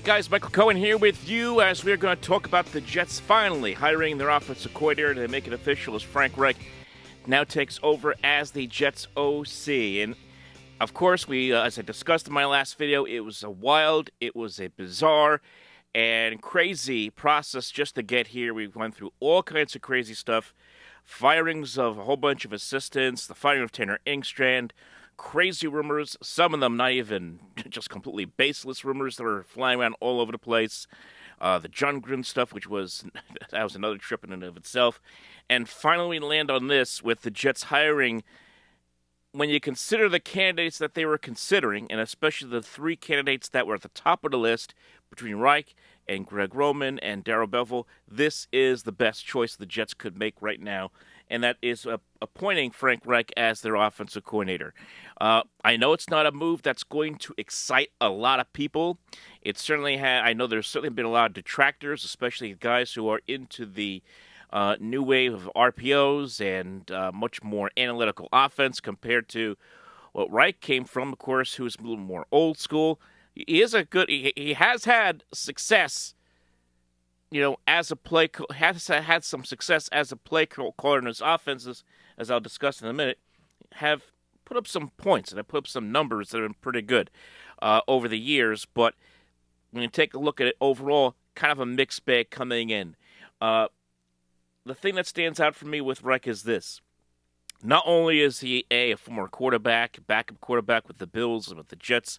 right, guys, Michael Cohen here with you as we're going to talk about the Jets finally hiring their offensive coordinator to make it official as Frank Reich now takes over as the Jets OC. And, of course, as I discussed in my last video, it was a wild, it was a bizarre, and crazy process just to get here. We went through all kinds of crazy stuff, firings of a whole bunch of assistants, the firing of Tanner Engstrand, crazy rumors, some of them not even just completely baseless rumors that are flying around all over the place. The John Gruden stuff, that was another trip in and of itself. And finally we land on this with the Jets hiring, when you consider the candidates that they were considering, and especially the three candidates that were at the top of the list between Reich and Greg Roman and Darrell Bevell, this is the best choice the Jets could make right now, and that is appointing Frank Reich as their offensive coordinator. I know it's not a move that's going to excite a lot of people. I know there's certainly been a lot of detractors, especially guys who are into the new wave of RPOs and much more analytical offense compared to what Reich came from, of course, who's a little more old school. He has had success, as a has had some success as a play caller in his offenses, as I'll discuss in a minute, have put up some points and have put up some numbers that have been pretty good over the years. But when you take a look at it overall, kind of a mixed bag coming in. The thing that stands out for me with Reich is this. Not only is he a former backup quarterback with the Bills and with the Jets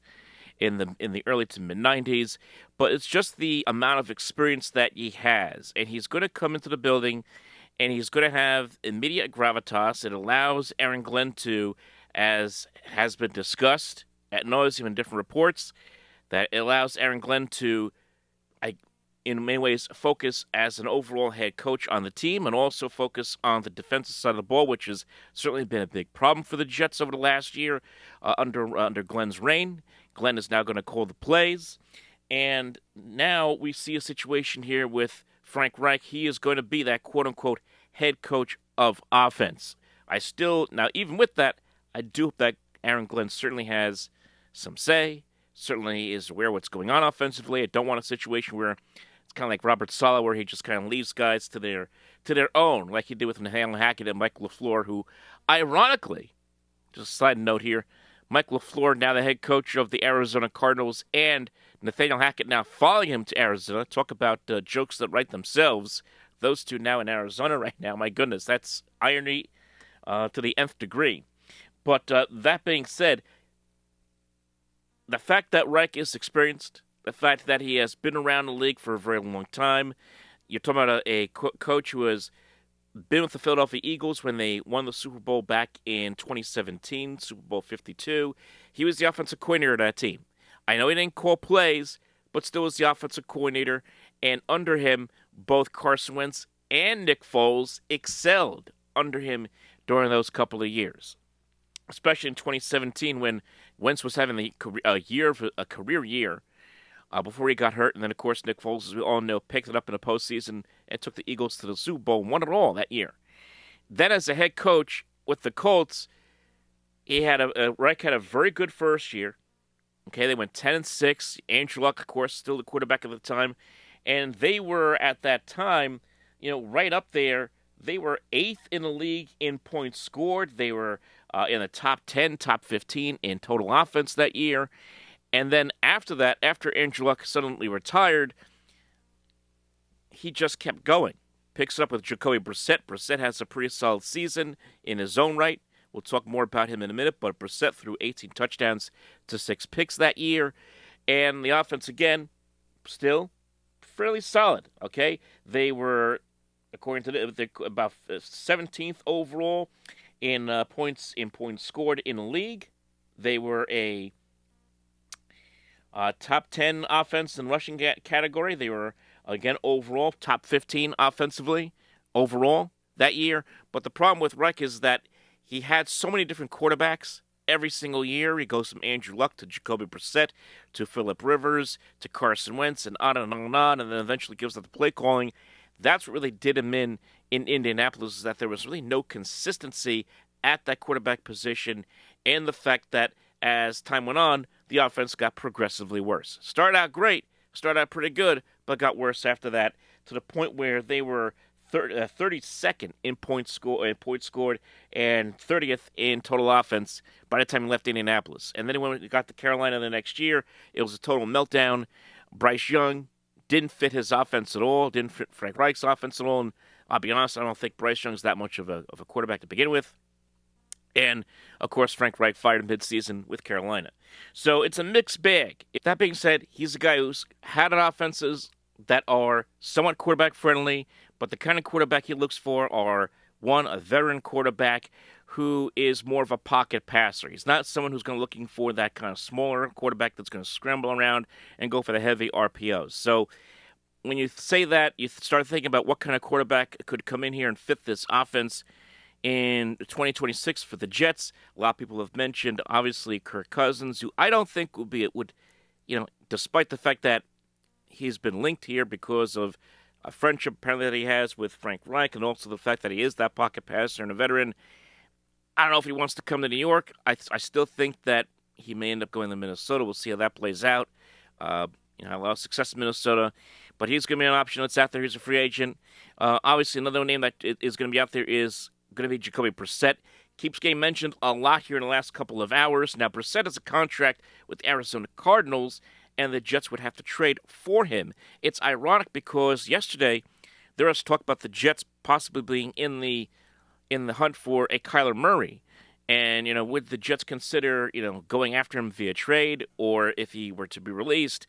in the early to mid-90s, but it's just the amount of experience that he has. And he's going to come into the building, and he's going to have immediate gravitas. It allows Aaron Glenn to, as has been discussed at nauseam in different reports, that it allows Aaron Glenn to, in many ways, focus as an overall head coach on the team and also focus on the defensive side of the ball, which has certainly been a big problem for the Jets over the last year under Glenn's reign. Glenn is now going to call the plays. And now we see a situation here with Frank Reich. He is going to be that quote-unquote head coach of offense. Now, even with that, I do hope that Aaron Glenn certainly has some say, certainly is aware of what's going on offensively. I don't want a situation where it's kind of like Robert Saleh, where he just kind of leaves guys to their own, like he did with Nathaniel Hackett and Mike LaFleur, who, ironically, just a side note here, Mike LaFleur, now the head coach of the Arizona Cardinals, and Nathaniel Hackett now following him to Arizona. Talk about jokes that write themselves. Those two now in Arizona right now. My goodness, that's irony to the nth degree. But that being said, the fact that Reich is experienced, the fact that he has been around the league for a very long time, you're talking about a coach who has been with the Philadelphia Eagles when they won the Super Bowl back in 2017, Super Bowl 52. He was the offensive coordinator of that team. I know he didn't call plays, but still was the offensive coordinator. And under him, both Carson Wentz and Nick Foles excelled under him during those couple of years, especially in 2017 when Wentz was having a career year before he got hurt. And then, of course, Nick Foles, as we all know, picked it up in the postseason and took the Eagles to the Super Bowl, won it all that year. Then as a head coach with the Colts, Reich had a very good first year. Okay, they went 10-6. Andrew Luck, of course, still the quarterback at the time. And they were, at that time, right up there. They were 8th in the league in points scored. They were in the top 10, top 15 in total offense that year. And then after that, after Andrew Luck suddenly retired, he just kept going. Picks it up with Jacoby Brissett. Brissett has a pretty solid season in his own right. We'll talk more about him in a minute, but Brissett threw 18 touchdowns to 6 picks that year. And the offense, again, still fairly solid, okay? They were, according to about 17th overall in points scored in the league. They were a top 10 offense in rushing category. They were, again, overall top 15 offensively overall that year. But the problem with Reich is that he had so many different quarterbacks every single year. He goes from Andrew Luck to Jacoby Brissett to Phillip Rivers to Carson Wentz and on and on and on, and then eventually gives up the play calling. That's what really did him in Indianapolis, is that there was really no consistency at that quarterback position, and the fact that as time went on, the offense got progressively worse. Started out great, started out pretty good, but got worse after that to the point where they were 32nd in points scored and 30th in total offense by the time he left Indianapolis. And then when he got to Carolina the next year, it was a total meltdown. Bryce Young didn't fit his offense at all, didn't fit Frank Reich's offense at all. And I'll be honest, I don't think Bryce Young's that much of a quarterback to begin with. And, of course, Frank Reich fired him midseason with Carolina. So it's a mixed bag. That being said, he's a guy who's had offenses that are somewhat quarterback-friendly, but the kind of quarterback he looks for are, one, a veteran quarterback who is more of a pocket passer. He's not someone who's going to looking for that kind of smaller quarterback that's going to scramble around and go for the heavy RPOs. So when you say that, you start thinking about what kind of quarterback could come in here and fit this offense in 2026 for the Jets. A lot of people have mentioned, obviously, Kirk Cousins, who I don't think would, despite the fact that he's been linked here because of a friendship apparently that he has with Frank Reich, and also the fact that he is that pocket passer and a veteran. I don't know if he wants to come to New York. I still think that he may end up going to Minnesota. We'll see how that plays out. A lot of success in Minnesota, but he's going to be an option that's out there. He's a free agent. Obviously, another name that is going to be out there is going to be Jacoby Brissett. Keeps getting mentioned a lot here in the last couple of hours. Now, Brissett has a contract with the Arizona Cardinals, and the Jets would have to trade for him. It's ironic because yesterday there was talk about the Jets possibly being in the hunt for a Kyler Murray. And, would the Jets consider, going after him via trade or if he were to be released?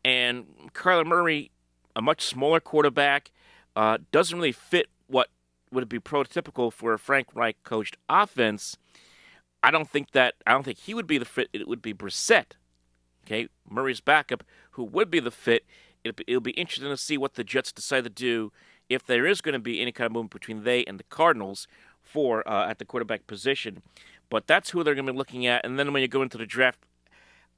And Kyler Murray, a much smaller quarterback, doesn't really fit what would be prototypical for a Frank Reich coached offense. I don't think he would be the fit. It would be Brissett. Okay, Murray's backup, who would be the fit. It'll be interesting to see what the Jets decide to do if there is going to be any kind of movement between they and the Cardinals for at the quarterback position. But that's who they're going to be looking at. And then when you go into the draft,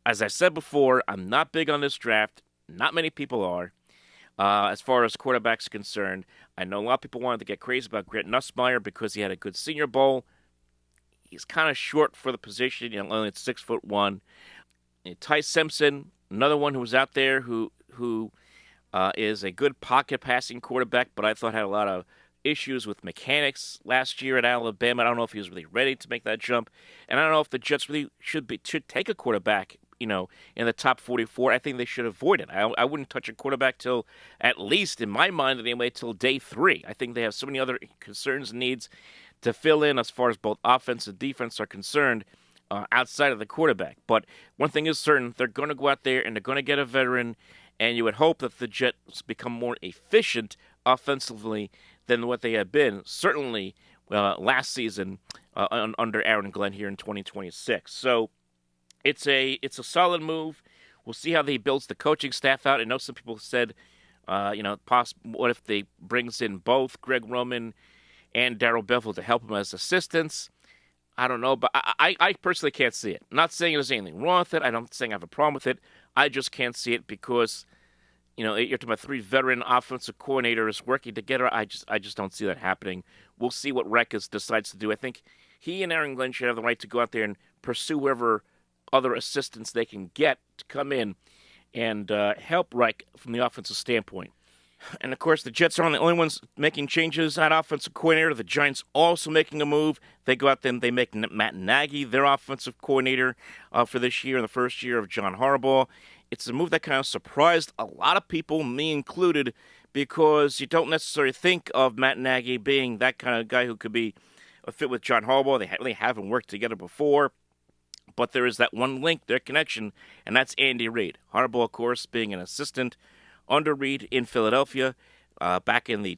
as I said before, I'm not big on this draft. Not many people are. As far as quarterbacks are concerned, I know a lot of people wanted to get crazy about Grant Nussmeier because he had a good Senior Bowl. He's kind of short for the position, only at 6'1". Ty Simpson, another one who was out there who is a good pocket passing quarterback, but I thought had a lot of issues with mechanics last year at Alabama. I don't know if he was really ready to make that jump, and I don't know if the Jets really should take a quarterback, in the top 44. I think they should avoid it. I wouldn't touch a quarterback till, at least in my mind anyway, till day 3. I think they have so many other concerns and needs to fill in as far as both offense and defense are concerned. Outside of the quarterback. But one thing is certain, they're going to go out there and they're going to get a veteran, and you would hope that the Jets become more efficient offensively than what they have been, certainly last season under Aaron Glenn here in 2026. So it's a solid move. We'll see how he builds the coaching staff out. I know some people said, what if they brings in both Greg Roman and Darrell Bevell to help him as assistants? I don't know, but I personally can't see it. I'm not saying there's anything wrong with it. I'm not saying I have a problem with it. I just can't see it because, you're talking about 3 veteran offensive coordinators working together. I just don't see that happening. We'll see what Reich decides to do. I think he and Aaron Glenn should have the right to go out there and pursue whoever other assistants they can get to come in and help Reich from the offensive standpoint. And, of course, the Jets aren't the only ones making changes at offensive coordinator. The Giants also making a move. They go out there and they make Matt Nagy their offensive coordinator for this year, in the first year of John Harbaugh. It's a move that kind of surprised a lot of people, me included, because you don't necessarily think of Matt Nagy being that kind of guy who could be a fit with John Harbaugh. They really haven't worked together before. But there is that one link, their connection, and that's Andy Reid. Harbaugh, of course, being an assistant under Reid in Philadelphia back in the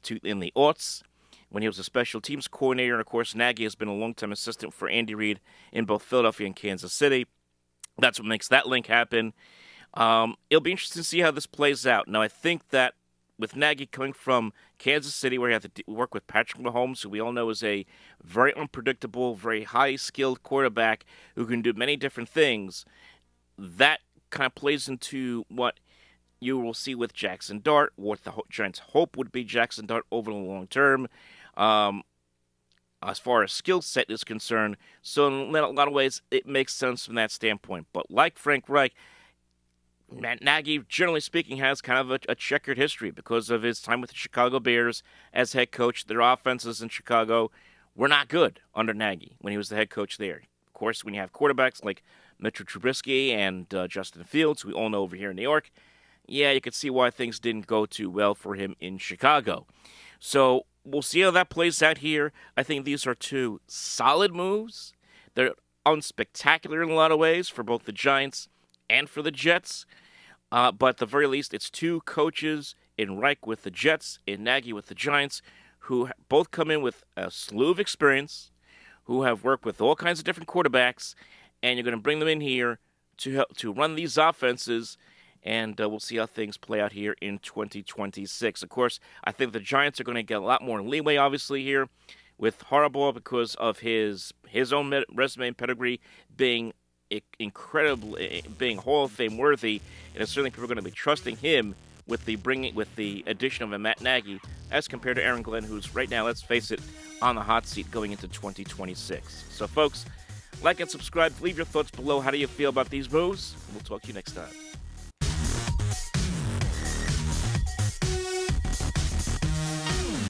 aughts when he was a special teams coordinator. And, of course, Nagy has been a long-time assistant for Andy Reid in both Philadelphia and Kansas City. That's what makes that link happen. It'll be interesting to see how this plays out. Now, I think that with Nagy coming from Kansas City, where he had to work with Patrick Mahomes, who we all know is a very unpredictable, very high-skilled quarterback who can do many different things, that kind of plays into what you will see with Jackson Dart, what the Giants' hope would be Jackson Dart over the long term, as far as skill set is concerned. So in a lot of ways, it makes sense from that standpoint. But like Frank Reich, Matt Nagy, generally speaking, has kind of a checkered history because of his time with the Chicago Bears as head coach. Their offenses in Chicago were not good under Nagy when he was the head coach there. Of course, when you have quarterbacks like Mitchell Trubisky and Justin Fields, who we all know over here in New York, yeah, you could see why things didn't go too well for him in Chicago. So we'll see how that plays out here. I think these are two solid moves. They're unspectacular in a lot of ways for both the Giants and for the Jets. But at the very least, it's two coaches in Reich with the Jets, in Nagy with the Giants, who both come in with a slew of experience, who have worked with all kinds of different quarterbacks, and you're going to bring them in here to run these offenses, and we'll see how things play out here in 2026. Of course, I think the Giants are going to get a lot more leeway, obviously, here with Harbaugh because of his own resume and pedigree being incredibly, being Hall of Fame worthy, and certainly people are going to be trusting him with the addition of a Matt Nagy as compared to Aaron Glenn, who's right now, let's face it, on the hot seat going into 2026. So, folks, like and subscribe. Leave your thoughts below. How do you feel about these moves? We'll talk to you next time.